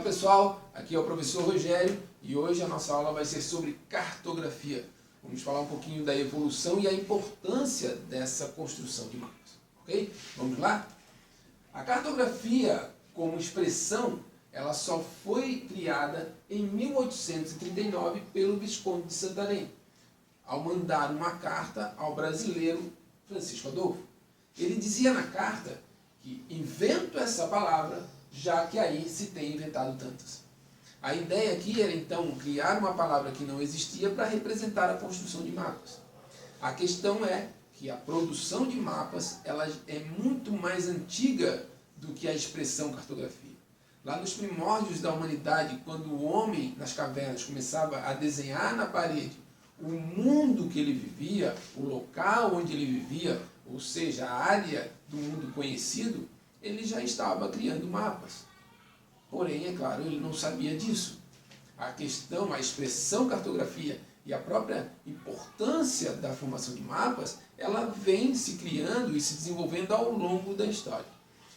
Olá pessoal, aqui é o professor Rogério e hoje a nossa aula vai ser sobre cartografia. Vamos falar um pouquinho da evolução e a importância dessa construção de mapas, ok? Vamos lá? A cartografia como expressão, ela só foi criada em 1839 pelo Visconde de Santarém, ao mandar uma carta ao brasileiro Francisco Adolfo. Ele dizia na carta que invento essa palavra, já que aí se tem inventado tantas. A ideia aqui era então criar uma palavra que não existia para representar a construção de mapas. A questão é que a produção de mapas ela é muito mais antiga do que a expressão cartografia. Lá nos primórdios da humanidade, quando o homem nas cavernas começava a desenhar na parede o mundo que ele vivia, o local onde ele vivia, ou seja, a área do mundo conhecido, ele já estava criando mapas. Porém, é claro, ele não sabia disso. A questão, a expressão cartografia e a própria importância da formação de mapas, ela vem se criando e se desenvolvendo ao longo da história.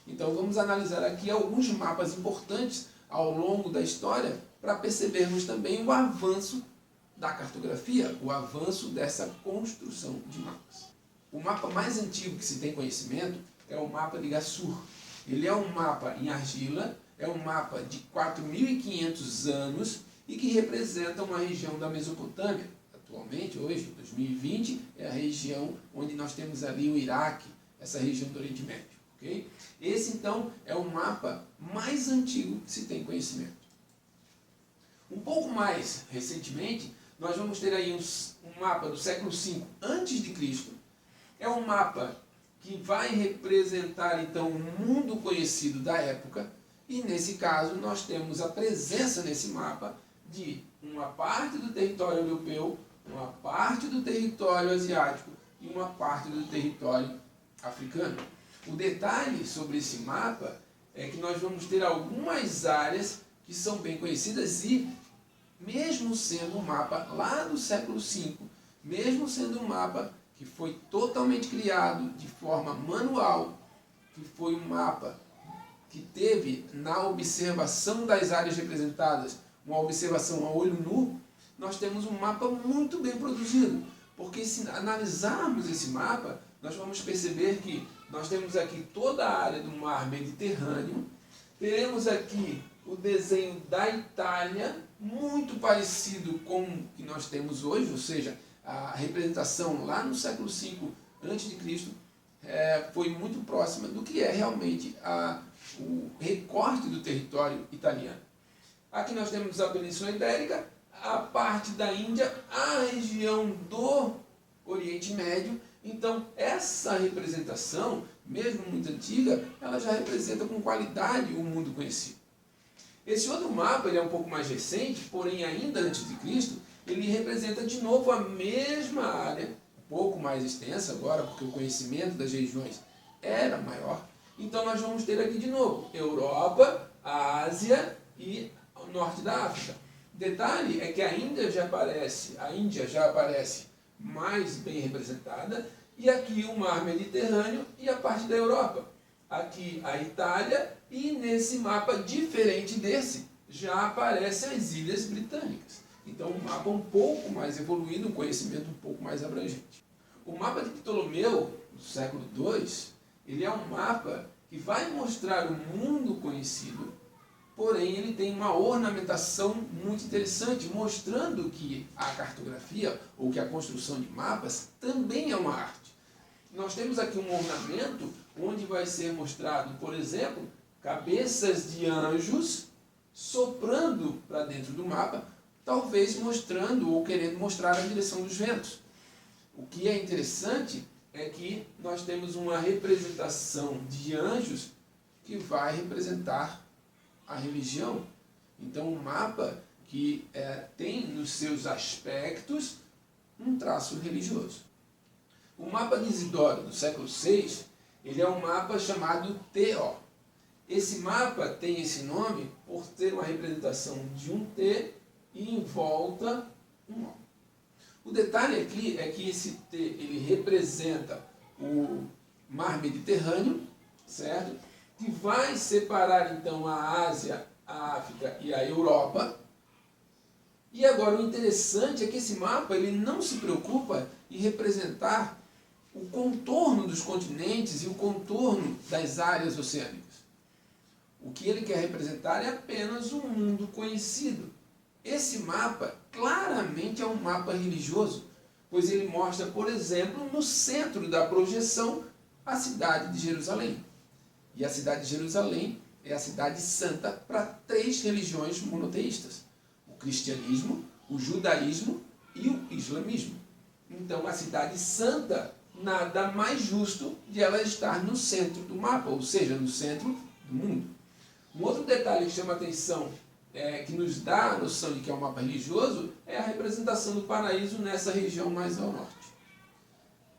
Então vamos analisar aqui alguns mapas importantes ao longo da história para percebermos também o avanço da cartografia, o avanço dessa construção de mapas. O mapa mais antigo que se tem conhecimento é o mapa de Assur. Ele é um mapa em argila, é um mapa de 4.500 anos e que representa uma região da Mesopotâmia. Atualmente, hoje, 2020, é a região onde nós temos ali o Iraque, essa região do Oriente Médio. Okay? Esse, então, é o mapa mais antigo que se tem conhecimento. Um pouco mais recentemente, nós vamos ter aí um mapa do século V a.C. É um mapa que vai representar, então, o mundo conhecido da época. E, nesse caso, nós temos a presença nesse mapa de uma parte do território europeu, uma parte do território asiático e uma parte do território africano. O detalhe sobre esse mapa é que nós vamos ter algumas áreas que são bem conhecidas e, mesmo sendo um mapa lá do século V, mesmo sendo um mapa que foi totalmente criado de forma manual, que foi um mapa que teve na observação das áreas representadas, uma observação a olho nu, nós temos um mapa muito bem produzido. Porque se analisarmos esse mapa, nós vamos perceber que nós temos aqui toda a área do mar Mediterrâneo, teremos aqui o desenho da Itália, muito parecido com o que nós temos hoje, ou seja, a representação lá no século V a.C. Foi muito próxima do que é realmente o recorte do território italiano. Aqui nós temos a Península Ibérica, a parte da Índia, a região do Oriente Médio. Então, essa representação, mesmo muito antiga, ela já representa com qualidade o mundo conhecido. Esse outro mapa ele é um pouco mais recente, porém ainda antes de Cristo, ele representa de novo a mesma área, um pouco mais extensa agora, porque o conhecimento das regiões era maior. Então nós vamos ter aqui de novo Europa, a Ásia e o norte da África. Detalhe é que a Índia já aparece mais bem representada, e aqui o mar Mediterrâneo e a parte da Europa. Aqui a Itália, e nesse mapa diferente desse, já aparecem as Ilhas Britânicas. Então um mapa um pouco mais evoluído, um conhecimento um pouco mais abrangente. O mapa de Ptolomeu, do século II, ele é um mapa que vai mostrar o mundo conhecido, porém ele tem uma ornamentação muito interessante, mostrando que a cartografia, ou que a construção de mapas, também é uma arte. Nós temos aqui um ornamento onde vai ser mostrado, por exemplo, cabeças de anjos soprando para dentro do mapa, talvez mostrando ou querendo mostrar a direção dos ventos. O que é interessante é que nós temos uma representação de anjos que vai representar a religião. Então, um mapa que tem nos seus aspectos um traço religioso. O mapa de Isidoro, do século VI, ele é um mapa chamado TO. Esse mapa tem esse nome por ter uma representação de um T e em volta um O. O detalhe aqui é que esse T ele representa o mar Mediterrâneo, certo? Que vai separar então a Ásia a África e a Europa. E agora o interessante é que esse mapa ele não se preocupa em representar o contorno dos continentes e o contorno das áreas oceânicas. O que ele quer representar é apenas um mundo conhecido. Esse mapa claramente é um mapa religioso, pois ele mostra, por exemplo, no centro da projeção, a cidade de Jerusalém. E a cidade de Jerusalém é a cidade santa para 3 religiões monoteístas: o cristianismo, o judaísmo e o islamismo. Então, a cidade santa, nada mais justo de ela estar no centro do mapa, ou seja, no centro do mundo. Um outro detalhe que chama a atenção, que nos dá a noção de que é um mapa religioso, é a representação do paraíso nessa região mais ao norte,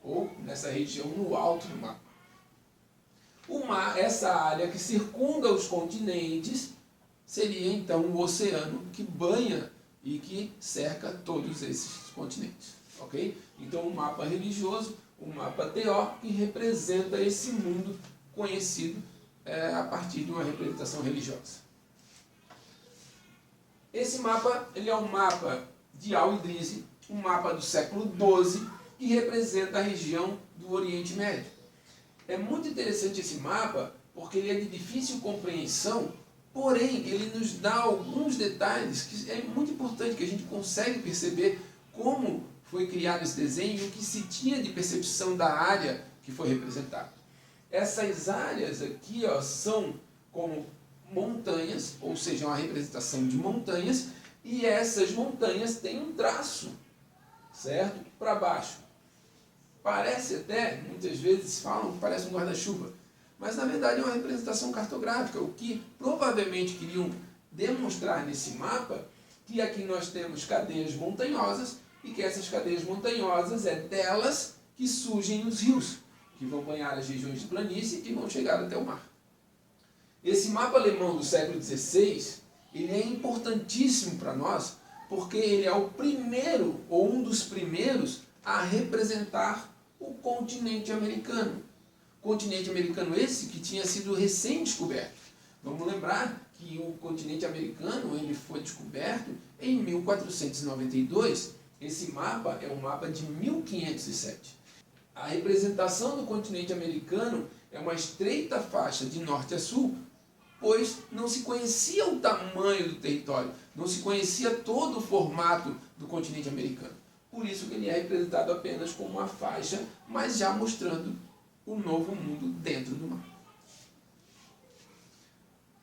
ou nessa região no alto do mapa. O mar, essa área que circunda os continentes, seria então o oceano que banha e que cerca todos esses continentes. Ok? Então, um mapa religioso, um mapa teó, que representa esse mundo conhecido a partir de uma representação religiosa. Esse mapa ele é um mapa de Al-Idrisi, um mapa do século XII, que representa a região do Oriente Médio. É muito interessante esse mapa, porque ele é de difícil compreensão, porém ele nos dá alguns detalhes que é muito importante, que a gente consegue perceber como foi criado esse desenho e o que se tinha de percepção da área que foi representada. Essas áreas aqui são como montanhas, ou seja, uma representação de montanhas, e essas montanhas têm um traço, certo? Para baixo. Parece até, muitas vezes falam que parece um guarda-chuva, mas na verdade é uma representação cartográfica, o que provavelmente queriam demonstrar nesse mapa, que aqui nós temos cadeias montanhosas, e que essas cadeias montanhosas é delas que surgem os rios, que vão banhar as regiões de planície e vão chegar até o mar. Esse mapa alemão do século XVI, ele é importantíssimo para nós, porque ele é o primeiro, ou um dos primeiros, a representar o continente americano. Continente americano esse que tinha sido recém-descoberto. Vamos lembrar que o continente americano ele foi descoberto em 1492. Esse mapa é um mapa de 1507. A representação do continente americano é uma estreita faixa de norte a sul, pois não se conhecia o tamanho do território, não se conhecia todo o formato do continente americano. Por isso que ele é representado apenas como uma faixa, mas já mostrando o novo mundo dentro do mapa.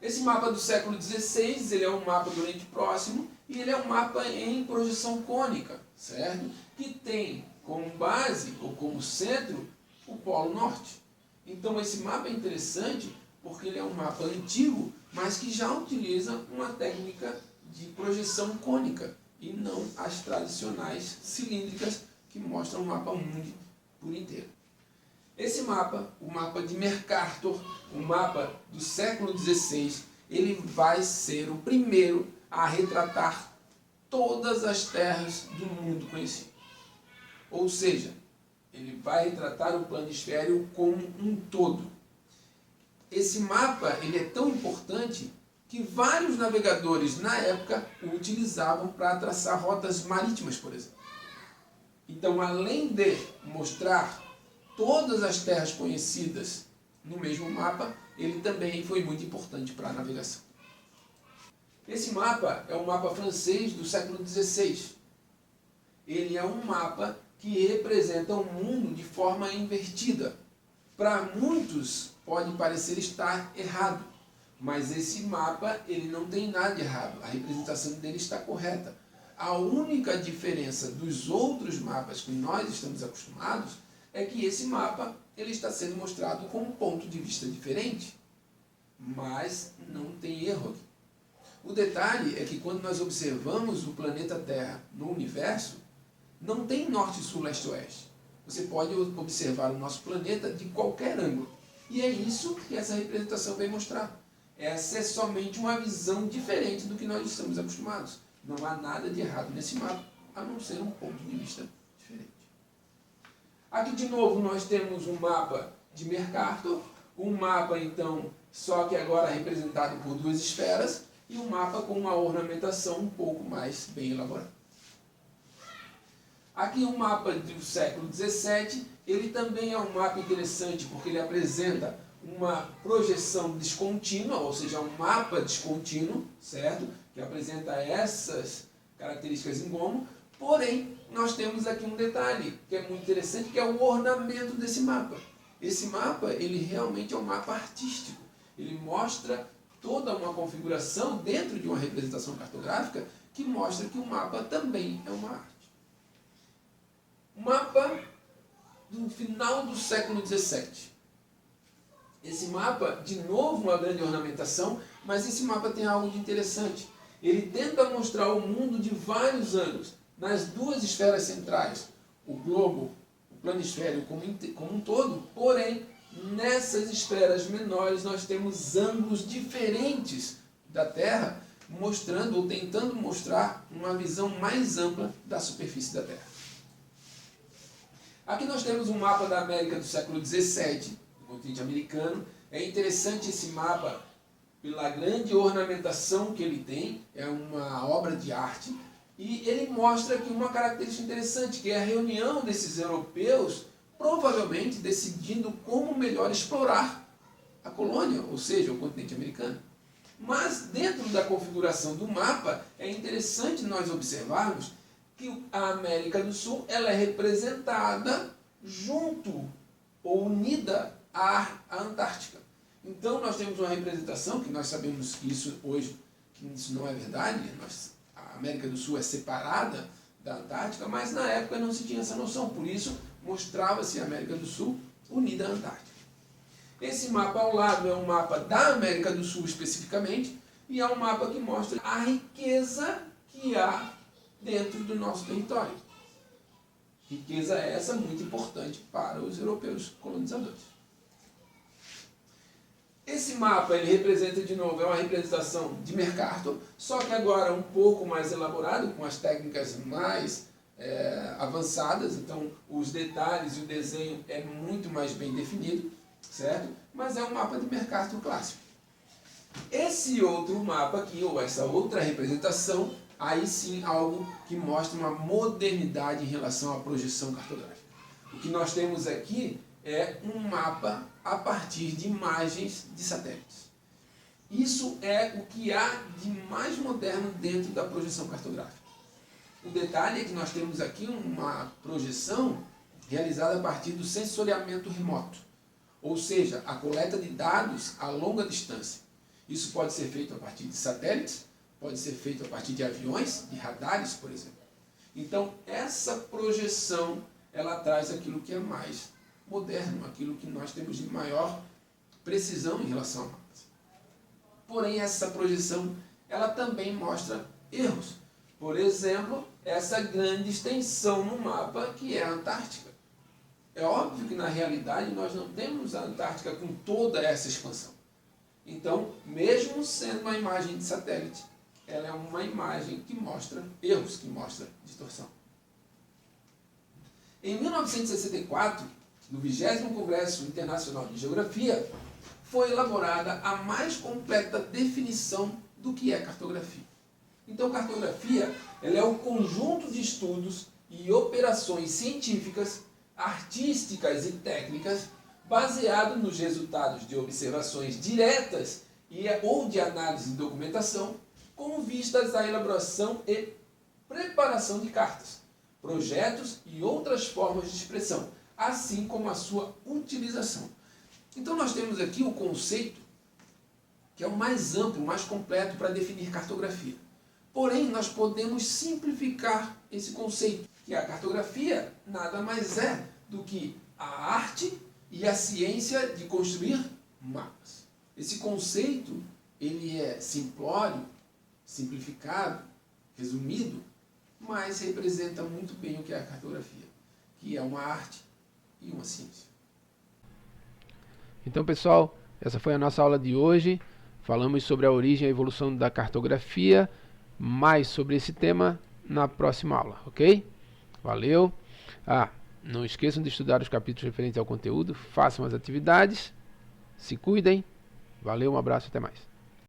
Esse mapa do século XVI, ele é um mapa do Oriente Próximo, e ele é um mapa em projeção cônica, certo? Que tem como base, ou como centro, o Polo Norte. Então esse mapa é interessante, porque ele é um mapa antigo, mas que já utiliza uma técnica de projeção cônica, e não as tradicionais cilíndricas que mostram o mapa mundi por inteiro. Esse mapa, o mapa de Mercator, o mapa do século XVI, ele vai ser o primeiro a retratar todas as terras do mundo conhecido. Ou seja, ele vai retratar o planisfério como um todo. Esse mapa ele é tão importante que vários navegadores na época o utilizavam para traçar rotas marítimas, por exemplo. Então, além de mostrar todas as terras conhecidas no mesmo mapa, ele também foi muito importante para a navegação. Esse mapa é um mapa francês do século XVI. Ele é um mapa que representa o mundo de forma invertida. Para muitos pode parecer estar errado, mas esse mapa ele não tem nada de errado, a representação dele está correta. A única diferença dos outros mapas que nós estamos acostumados é que esse mapa ele está sendo mostrado com um ponto de vista diferente, mas não tem erro aqui. O detalhe é que quando nós observamos o planeta Terra no universo, não tem norte, sul, leste, oeste. Você pode observar o nosso planeta de qualquer ângulo. E é isso que essa representação vem mostrar. Essa é somente uma visão diferente do que nós estamos acostumados. Não há nada de errado nesse mapa, a não ser um ponto de vista diferente. Aqui de novo nós temos um mapa de Mercator, um mapa então, só que agora representado por duas esferas, e um mapa com uma ornamentação um pouco mais bem elaborada. Aqui um mapa do século XVII, ele também é um mapa interessante porque ele apresenta uma projeção descontínua, ou seja, um mapa descontínuo, certo? Que apresenta essas características em gomo, porém nós temos aqui um detalhe que é muito interessante, que é o ornamento desse mapa. Esse mapa, ele realmente é um mapa artístico, ele mostra toda uma configuração dentro de uma representação cartográfica que mostra que o mapa também é uma arte. Mapa do final do século XVII. Esse mapa, de novo, uma grande ornamentação, mas esse mapa tem algo de interessante. Ele tenta mostrar o mundo de vários anos, nas duas esferas centrais, o globo, o planisfério como um todo, porém, nessas esferas menores nós temos ângulos diferentes da Terra, mostrando ou tentando mostrar uma visão mais ampla da superfície da Terra. Aqui nós temos um mapa da América do século XVII, do continente americano. É interessante esse mapa pela grande ornamentação que ele tem, é uma obra de arte, e ele mostra aqui uma característica interessante, que é a reunião desses europeus, provavelmente decidindo como melhor explorar a colônia, ou seja, o continente americano. Mas dentro da configuração do mapa, é interessante nós observarmos que a América do Sul ela é representada junto ou unida à Antártica. Então nós temos uma representação, que nós sabemos que isso hoje que isso não é verdade, a América do Sul é separada da Antártica, mas na época não se tinha essa noção, por isso mostrava-se a América do Sul unida à Antártica. Esse mapa ao lado é um mapa da América do Sul especificamente, e é um mapa que mostra a riqueza que há dentro do nosso território. Riqueza essa muito importante para os europeus colonizadores. Esse mapa ele representa, de novo, é uma representação de Mercator, só que agora um pouco mais elaborado, com as técnicas mais avançadas, então os detalhes e o desenho é muito mais bem definido, certo? Mas é um mapa de Mercator clássico. Esse outro mapa aqui, ou essa outra representação, aí sim algo que mostra uma modernidade em relação à projeção cartográfica. O que nós temos aqui é um mapa a partir de imagens de satélites. Isso é o que há de mais moderno dentro da projeção cartográfica. O detalhe é que nós temos aqui uma projeção realizada a partir do sensoriamento remoto, ou seja, a coleta de dados a longa distância. Isso pode ser feito a partir de satélites, pode ser feito a partir de aviões, de radares, por exemplo. Então, essa projeção, ela traz aquilo que é mais moderno, aquilo que nós temos de maior precisão em relação a mapas. Porém, essa projeção, ela também mostra erros. Por exemplo, essa grande extensão no mapa que é a Antártica. É óbvio que na realidade nós não temos a Antártica com toda essa expansão. Então, mesmo sendo uma imagem de satélite, ela é uma imagem que mostra erros, que mostra distorção. Em 1964, no 20º Congresso Internacional de Geografia, foi elaborada a mais completa definição do que é cartografia. Então, cartografia ela é o conjunto de estudos e operações científicas, artísticas e técnicas baseado nos resultados de observações diretas ou de análise de documentação, com vistas à elaboração e preparação de cartas, projetos e outras formas de expressão, assim como a sua utilização. Então nós temos aqui o conceito que é o mais amplo, mais completo para definir cartografia. Porém, nós podemos simplificar esse conceito, que a cartografia nada mais é do que a arte e a ciência de construir mapas. Esse conceito, ele é simplório, simplificado, resumido, mas representa muito bem o que é a cartografia, que é uma arte e uma ciência. Então, pessoal, essa foi a nossa aula de hoje. Falamos sobre a origem e a evolução da cartografia. Mais sobre esse tema na próxima aula, ok? Valeu! Não esqueçam de estudar os capítulos referentes ao conteúdo, façam as atividades, se cuidem. Valeu, um abraço, até mais.